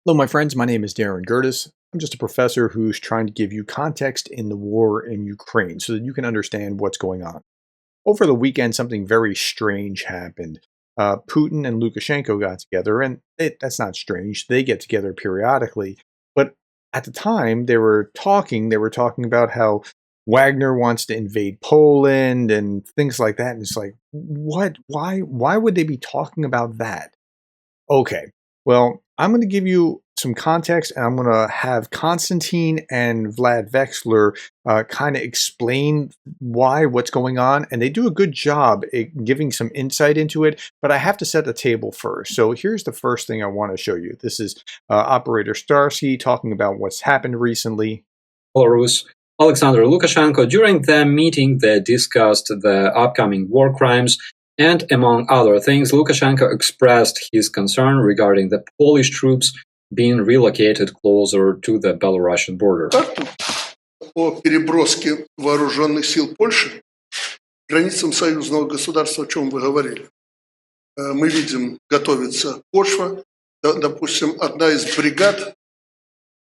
Hello, my friends. My name is Darren Gerdes. I'm just a professor who's trying to give you context in the war in Ukraine so that you can understand what's going on. Over the weekend, something very strange happened. Putin and Lukashenko got together, and that's not strange. They get together periodically. But at the time they were talking about how Wagner wants to invade Poland and things like that. And it's like, what? Why would they be talking about that? Okay, well, I'm going to give you some context, and I'm going to have Konstantin and Vlad Vexler kind of explain what's going on, and they do a good job at giving some insight into it, but I have to set the table first. So here's the first thing I want to show you. This is Operator Starsky talking about what's happened recently. Belarus, Alexander Lukashenko. During the meeting, they discussed the upcoming war crimes. And among other things, Lukashenko expressed his concern regarding the Polish troops being relocated closer to the Belarusian border. О переброске вооруженных сил Польши к границам союзного государства, о чем вы говорили. Мы видим, готовится почва. Допустим, одна из бригад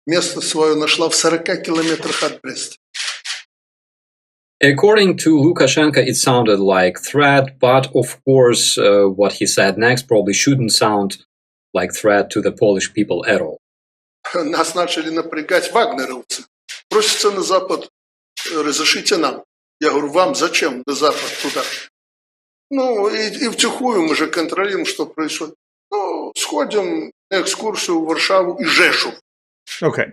место свое нашла в 40 километрах от Бреста. According to Lukashenko, it sounded like threat, but of course, what he said next probably shouldn't sound like threat to the Polish people at all. Нас начали напрягать вагнеровцы. Просятся на Запад, разрешите нам. Я говорю, вам зачем на Запад туда? Ну, и втихую мы же контролируем, что происходит. Ну, сходим на экскурсию в Варшаву и Жешув. Okay,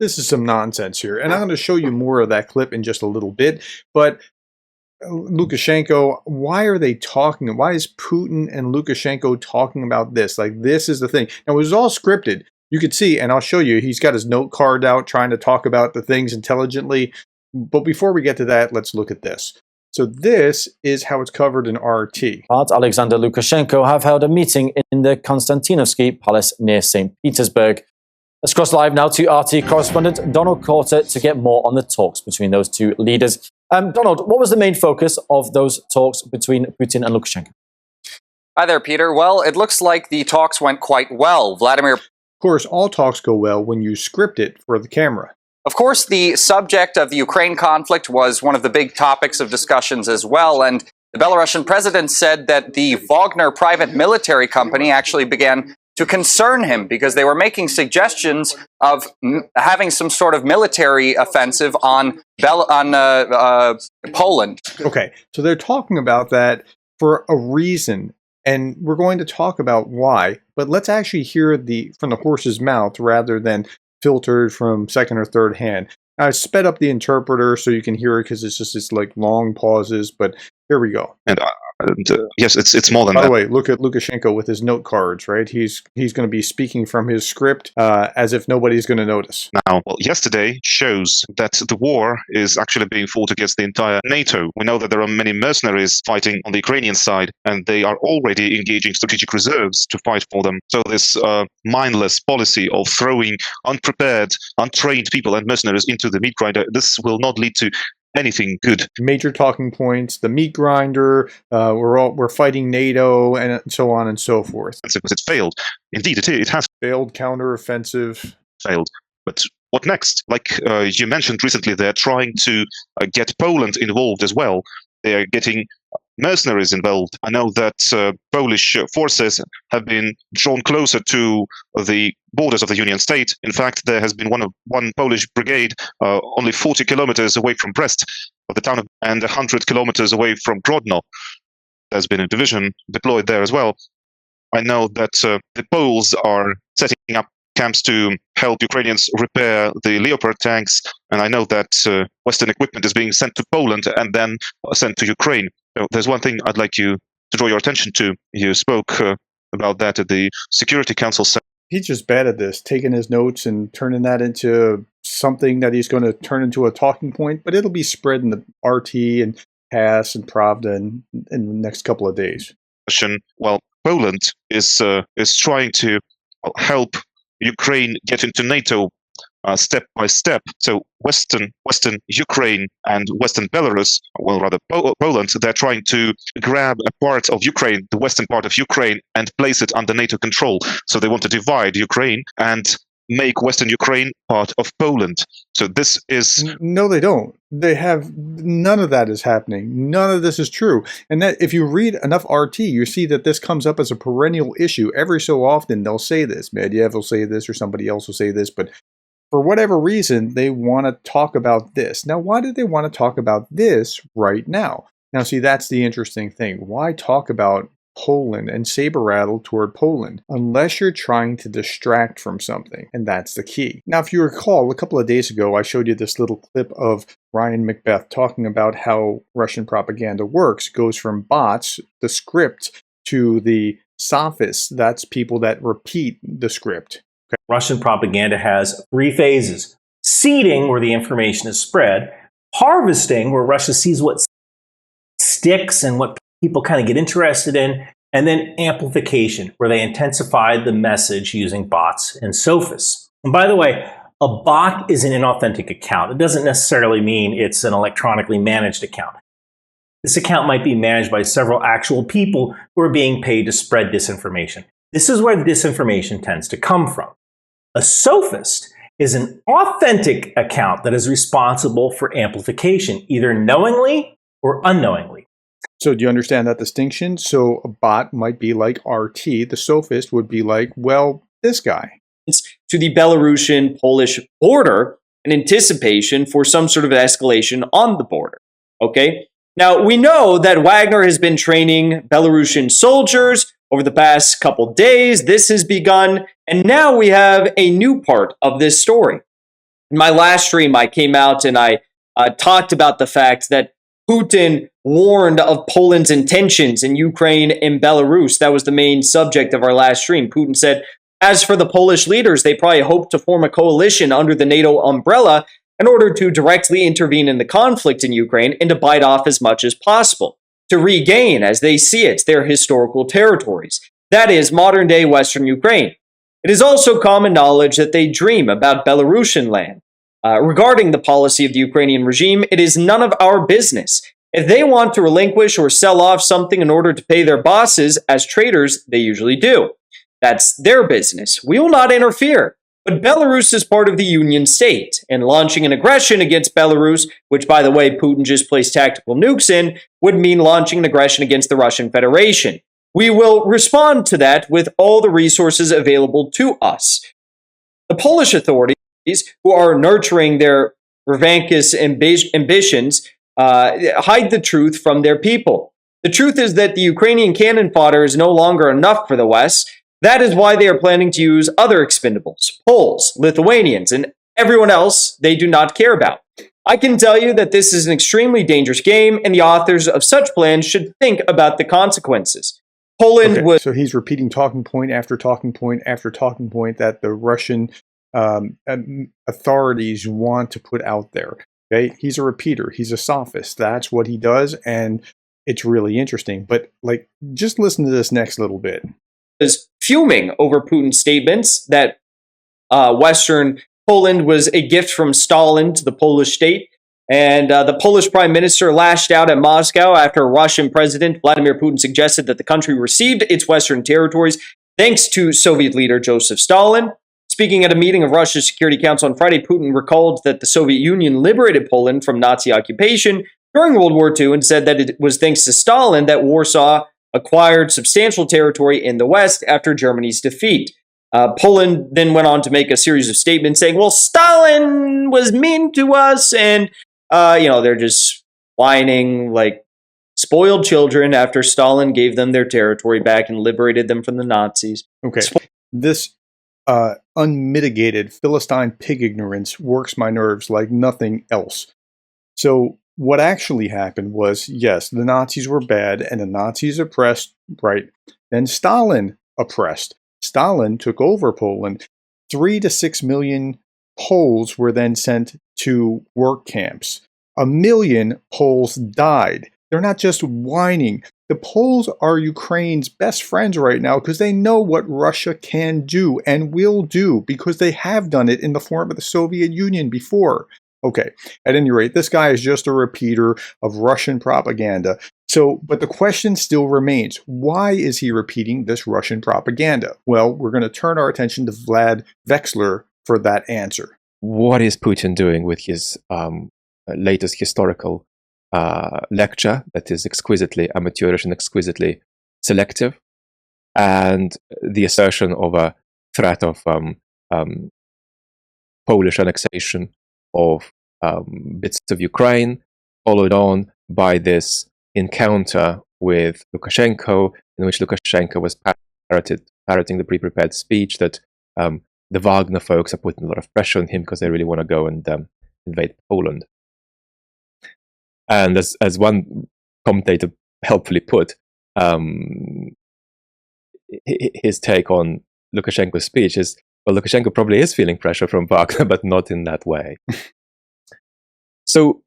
this is some nonsense here, and I'm going to show you more of that clip in just a little bit, but Lukashenko, why are they talking? Why is Putin and Lukashenko talking about this? Like, this is the thing. Now, it was all scripted. You could see, and I'll show you, he's got his note card out trying to talk about the things intelligently, but before we get to that, let's look at this. So this is how it's covered in RT. Alexander Lukashenko have held a meeting in the Konstantinovsky Palace near St. Petersburg. Let's cross live now to RT correspondent Donald Coulter to get more on the talks between those two leaders. Donald, what was the main focus of those talks between Putin and Lukashenko? Hi there, Peter. Well, it looks like the talks went quite well. Of course, all talks go well when you script it for the camera. Of course, the subject of the Ukraine conflict was one of the big topics of discussions as well, and the Belarusian president said that the Wagner private military company actually began to concern him because they were making suggestions of having some sort of military offensive on Poland. Okay, so they're talking about that for a reason, and we're going to talk about why, but let's actually hear from the horse's mouth rather than filtered from second or third hand. Now, I sped up the interpreter so you can hear it because it's just this like long pauses, but here we go. And yes, it's more than that. By the way, look at Lukashenko with his note cards, right? He's going to be speaking from his script as if nobody's going to notice. Now, yesterday shows that the war is actually being fought against the entire NATO. We know that there are many mercenaries fighting on the Ukrainian side, and they are already engaging strategic reserves to fight for them. So this mindless policy of throwing unprepared, untrained people and mercenaries into the meat grinder, this will not lead to anything good. Major talking points: the meat grinder. We're fighting NATO, and so on and so forth. Because it failed. Indeed, it has failed. Counteroffensive failed. But what next? Like you mentioned recently, they're trying to get Poland involved as well. They are getting mercenaries involved. I know that Polish forces have been drawn closer to the borders of the Union state. In fact, there has been one Polish brigade only 40 kilometers away from Brest, of the town, and 100 kilometers away from Grodno. There's been a division deployed there as well. I know that the Poles are setting up camps to help Ukrainians repair the Leopard tanks, and I know that Western equipment is being sent to Poland and then sent to Ukraine. So there's one thing I'd like you to draw your attention to. You spoke about that at the Security Council. He's just bad at this, taking his notes and turning that into something that he's going to turn into a talking point, but it'll be spread in the RT and TASS and Pravda in the next couple of days. Well, Poland is trying to help Ukraine get into NATO step by step. So Western Ukraine and Western Belarus, well, rather Poland, they're trying to grab a part of Ukraine, the western part of Ukraine, and place it under NATO control. So they want to divide Ukraine and make Western Ukraine part of Poland. So this is... No, they don't. They have... None of that is happening. None of this is true. And that if you read enough RT, you see that this comes up as a perennial issue. Every so often, they'll say this. Medvedev will say this, or somebody else will say this, but for whatever reason, they want to talk about this. Now, why do they want to talk about this right now? Now, see, that's the interesting thing. Why talk about Poland and saber rattle toward Poland unless you're trying to distract from something? And that's the key. Now, if you recall, a couple of days ago, I showed you this little clip of Ryan Macbeth talking about how Russian propaganda works. It goes from bots, the script, to the sophists. That's people that repeat the script. Russian propaganda has three phases: seeding, where the information is spread; harvesting, where Russia sees what sticks and what people kind of get interested in; and then amplification, where they intensify the message using bots and sophists. And by the way, a bot is an inauthentic account. It doesn't necessarily mean it's an electronically managed account. This account might be managed by several actual people who are being paid to spread disinformation. This is where the disinformation tends to come from. A sophist is an authentic account that is responsible for amplification, either knowingly or unknowingly. So do you understand that distinction? So a bot might be like RT. The sophist would be like, well, this guy. To the Belarusian-Polish border in anticipation for some sort of escalation on the border. Okay? Now, we know that Wagner has been training Belarusian soldiers over the past couple days. This has begun, and now we have a new part of this story. In my last stream, I came out and I talked about the fact that Putin warned of Poland's intentions in Ukraine and Belarus. That was the main subject of our last stream. Putin said, as for the Polish leaders, they probably hope to form a coalition under the NATO umbrella in order to directly intervene in the conflict in Ukraine and to bite off as much as possible, to regain, as they see it, their historical territories. That is modern-day Western Ukraine. It is also common knowledge that they dream about Belarusian land. Regarding the policy of the Ukrainian regime, it is none of our business. If they want to relinquish or sell off something in order to pay their bosses as traitors, they usually do. That's their business. We will not interfere. But Belarus is part of the Union state, and launching an aggression against Belarus, which, by the way, Putin just placed tactical nukes in, would mean launching an aggression against the Russian Federation. We will respond to that with all the resources available to us. The Polish authorities, who are nurturing their revanchist ambitions, hide the truth from their people. The truth is that the Ukrainian cannon fodder is no longer enough for the West. That is why they are planning to use other expendables, Poles, Lithuanians, and everyone else they do not care about. I can tell you that this is an extremely dangerous game, and the authors of such plans should think about the consequences. Poland would... So he's repeating talking point after talking point after talking point that the Russian authorities want to put out there. Okay, he's a repeater. He's a sophist. That's what he does, and it's really interesting. But like, just listen to this next little bit. Is fuming over Putin's statements that Western Poland was a gift from Stalin to the Polish state. And the Polish prime minister lashed out at Moscow after Russian President Vladimir Putin suggested that the country received its Western territories thanks to Soviet leader Joseph Stalin. Speaking at a meeting of Russia's Security Council on Friday, Putin recalled that the Soviet Union liberated Poland from Nazi occupation during World War II and said that it was thanks to Stalin that Warsaw acquired substantial territory in the West after Germany's defeat. Poland then went on to make a series of statements saying, well, Stalin was mean to us, and, they're just whining like spoiled children after Stalin gave them their territory back and liberated them from the Nazis. Okay, this unmitigated Philistine pig ignorance works my nerves like nothing else. So what actually happened was, yes, the Nazis were bad and the Nazis oppressed, right? Then Stalin oppressed. Stalin took over Poland. 3 to 6 million Poles were then sent to work camps. 1 million Poles died. They're not just whining. The Poles are Ukraine's best friends right now because they know what Russia can do and will do because they have done it in the form of the Soviet Union before. Okay, at any rate, this guy is just a repeater of Russian propaganda. So, but the question still remains, why is he repeating this Russian propaganda? Well, we're going to turn our attention to Vlad Vexler for that answer. What is Putin doing with his latest historical lecture that is exquisitely amateurish and exquisitely selective, and the assertion of a threat of Polish annexation of bits of Ukraine, followed on by this encounter with Lukashenko, in which Lukashenko was parroting the pre-prepared speech that the Wagner folks are putting a lot of pressure on him because they really want to go and invade Poland. And as one commentator helpfully put, his take on Lukashenko's speech is, well, Lukashenko probably is feeling pressure from Wagner, but not in that way. So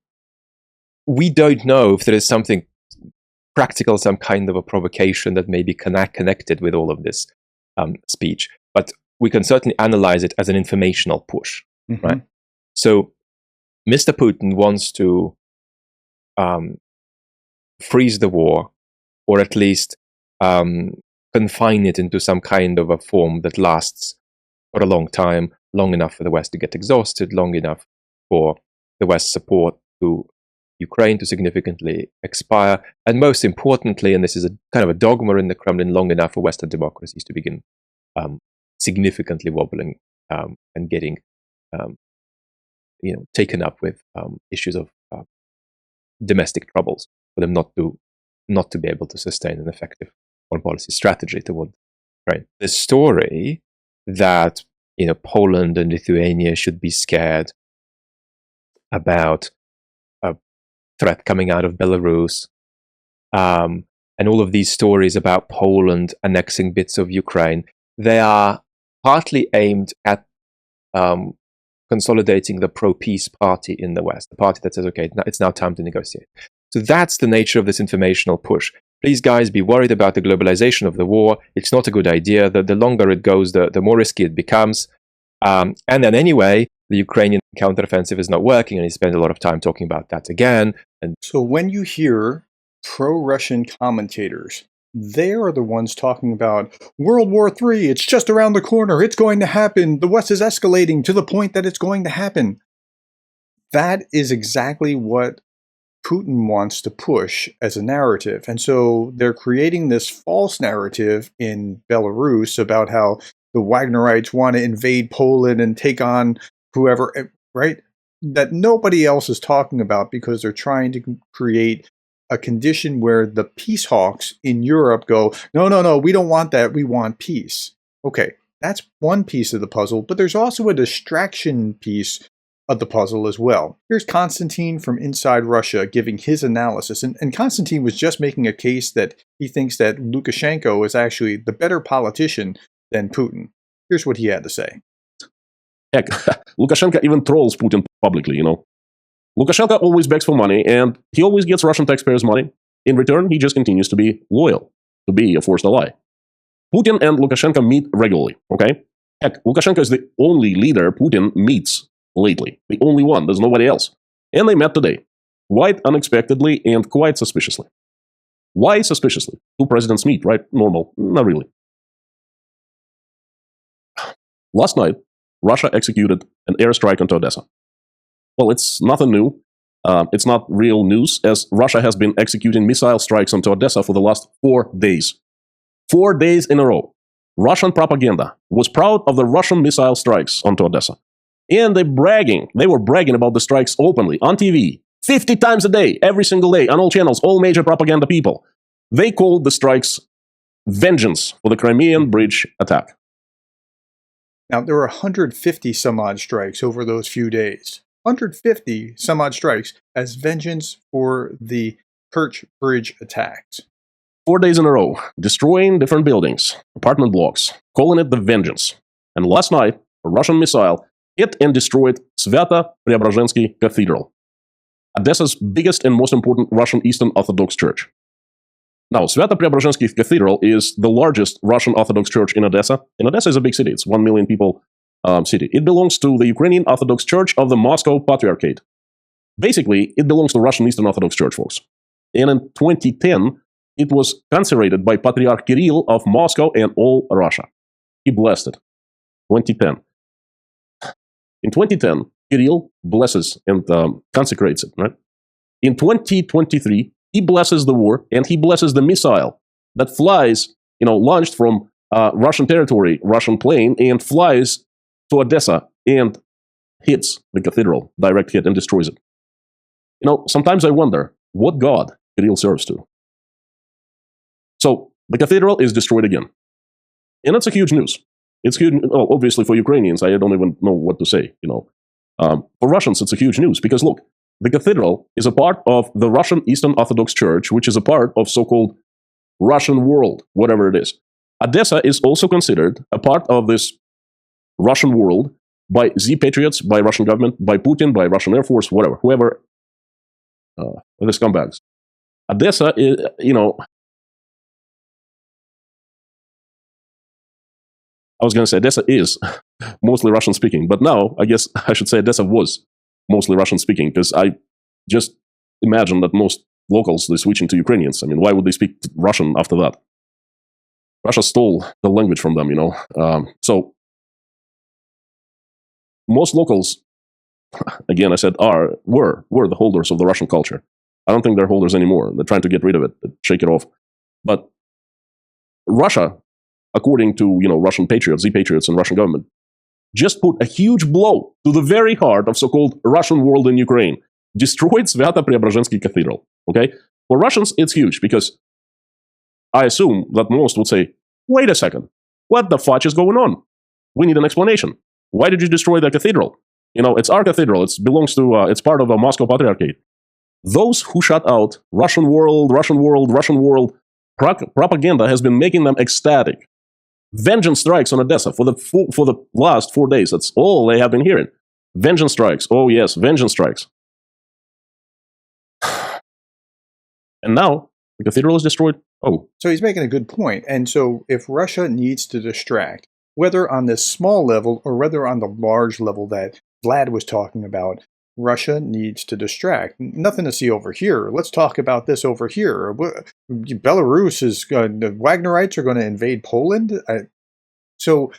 we don't know if there is something practical, some kind of a provocation that may be connected with all of this speech. But we can certainly analyze it as an informational push, right? So Mr. Putin wants to freeze the war, or at least confine it into some kind of a form that lasts for a long time, long enough for the West to get exhausted, long enough for the West's support to Ukraine to significantly expire, and most importantly, and this is a kind of a dogma in the Kremlin, long enough for Western democracies to begin significantly wobbling and getting taken up with issues of domestic troubles, for them not to be able to sustain an effective foreign policy strategy toward Ukraine. The story that Poland and Lithuania should be scared about a threat coming out of Belarus, and all of these stories about Poland annexing bits of Ukraine, they are partly aimed at consolidating the pro-peace party in the West, the party that says, okay, it's now time to negotiate. So that's the nature of this informational push. Please, guys, be worried about the globalization of the war. It's not a good idea. The longer it goes, the more risky it becomes. And then anyway, the Ukrainian counteroffensive is not working, and he spent a lot of time talking about that again. And so when you hear pro-Russian commentators, they are the ones talking about World War III, it's just around the corner, it's going to happen, the West is escalating to the point that it's going to happen. That is exactly what Putin wants to push as a narrative. And so they're creating this false narrative in Belarus about how the Wagnerites want to invade Poland and take on whoever, right? That nobody else is talking about, because they're trying to create a condition where the peace hawks in Europe go, no, we don't want that, we want peace. Okay, that's one piece of the puzzle, but there's also a distraction piece of the puzzle as well. Here's Konstantin from Inside Russia giving his analysis, and Konstantin was just making a case that he thinks that Lukashenko is actually the better politician than Putin. Here's what he had to say. Heck, Lukashenko even trolls Putin publicly, Lukashenko always begs for money, and he always gets Russian taxpayers' money. In return, he just continues to be loyal, to be a forced ally. Putin and Lukashenko meet regularly, okay? Heck, Lukashenko is the only leader Putin meets lately. The only one. There's nobody else. And they met today. Quite unexpectedly and quite suspiciously. Why suspiciously? Two presidents meet, right? Normal. Not really. Last night, Russia executed an airstrike onto Odessa. Well, it's nothing new. It's not real news, as Russia has been executing missile strikes onto Odessa for the last 4 days. 4 days in a row. Russian propaganda was proud of the Russian missile strikes onto Odessa. And they were bragging about the strikes openly, on TV, 50 times a day, every single day, on all channels, all major propaganda people. They called the strikes vengeance for the Crimean Bridge attack. Now, there were 150 some odd strikes over those few days. 150 some odd strikes as vengeance for the Kerch Bridge attacks. 4 days in a row, destroying different buildings, apartment blocks, calling it the vengeance. And last night, a Russian missile hit and destroyed Svato-Preobrazhensky Cathedral, Odessa's biggest and most important Russian Eastern Orthodox church. Now, Svato-Preobrazhensky Cathedral is the largest Russian Orthodox church in Odessa. And Odessa is a big city. It's 1 million people city. It belongs to the Ukrainian Orthodox Church of the Moscow Patriarchate. Basically, it belongs to Russian Eastern Orthodox Church, folks. And in 2010, it was consecrated by Patriarch Kirill of Moscow and all Russia. He blessed it. 2010. In 2010, Kirill blesses and consecrates it, right? In 2023, he blesses the war and he blesses the missile that flies, launched from Russian territory, Russian plane, and flies to Odessa and hits the cathedral, direct hit, and destroys it. Sometimes I wonder what God Kirill serves to. So the cathedral is destroyed again. And it's a huge news. It's huge, obviously for Ukrainians, I don't even know what to say, For Russians, it's a huge news because look, the cathedral is a part of the Russian Eastern Orthodox Church, which is a part of so-called Russian world, whatever it is. Odessa is also considered a part of this Russian world by Z patriots, by Russian government, by Putin, by Russian Air Force, whatever, whoever, the scumbags. Odessa is, I was going to say Odessa is mostly Russian speaking, but now I guess I should say Odessa was mostly Russian speaking because I just imagine that most locals, they switch into Ukrainians. I mean, why would they speak Russian after that? Russia stole the language from them, So most locals, again, I said were the holders of the Russian culture. I don't think they're holders anymore. They're trying to get rid of it, shake it off. But Russia, according to Russian patriots, Z patriots, and Russian government, just put a huge blow to the very heart of so-called Russian world in Ukraine. Destroyed Svato-Preobrazhensky Cathedral. Okay, for Russians, it's huge because I assume that most would say, "Wait a second, what the fudge is going on? We need an explanation. Why did you destroy the cathedral? It's our cathedral. It belongs to. It's part of a Moscow Patriarchate." Those who shut out Russian world propaganda has been making them ecstatic. Vengeance strikes on Odessa for the last 4 days. That's all they have been hearing. Vengeance strikes. Oh yes, vengeance strikes. And now the cathedral is destroyed. Oh. So he's making a good point. And so if Russia needs to distract, whether on this small level or whether on the large level that Vlad was talking about, Russia needs to distract. Nothing to see over here. Let's talk about this over here. Belarus is the Wagnerites are going to invade Poland. So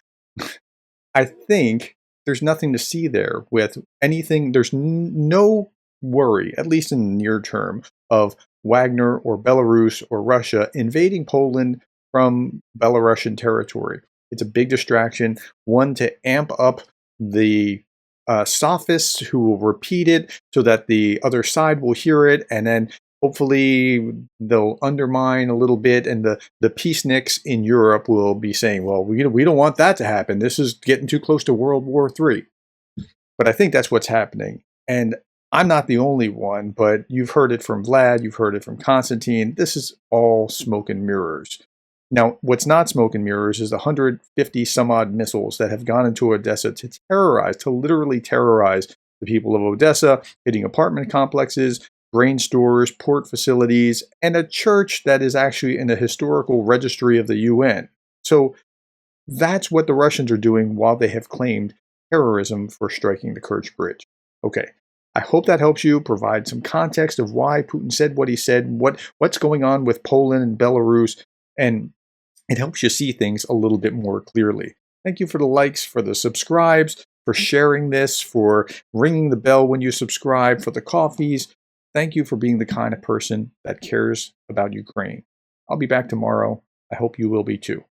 I think there's nothing to see there with anything. There's no worry, at least in the near term, of Wagner or Belarus or Russia invading Poland from Belarusian territory. It's a big distraction, one to amp up the sophists who will repeat it so that the other side will hear it, and then hopefully they'll undermine a little bit, and the peaceniks in Europe will be saying, well, we don't want that to happen. This is getting too close to World War III. But I think that's what's happening. And I'm not the only one, but you've heard it from Vlad, you've heard it from Konstantin. This is all smoke and mirrors. Now, what's not smoke and mirrors is the 150 some odd missiles that have gone into Odessa to literally terrorize the people of Odessa, hitting apartment complexes, grain stores, port facilities, and a church that is actually in the historical registry of the UN. So that's what the Russians are doing while they have claimed terrorism for striking the Kerch Bridge. Okay. I hope that helps you provide some context of why Putin said what he said, what's going on with Poland and Belarus, and it helps you see things a little bit more clearly. Thank you for the likes, for the subscribes, for sharing this, for ringing the bell when you subscribe, for the coffees. Thank you for being the kind of person that cares about Ukraine. I'll be back tomorrow. I hope you will be too.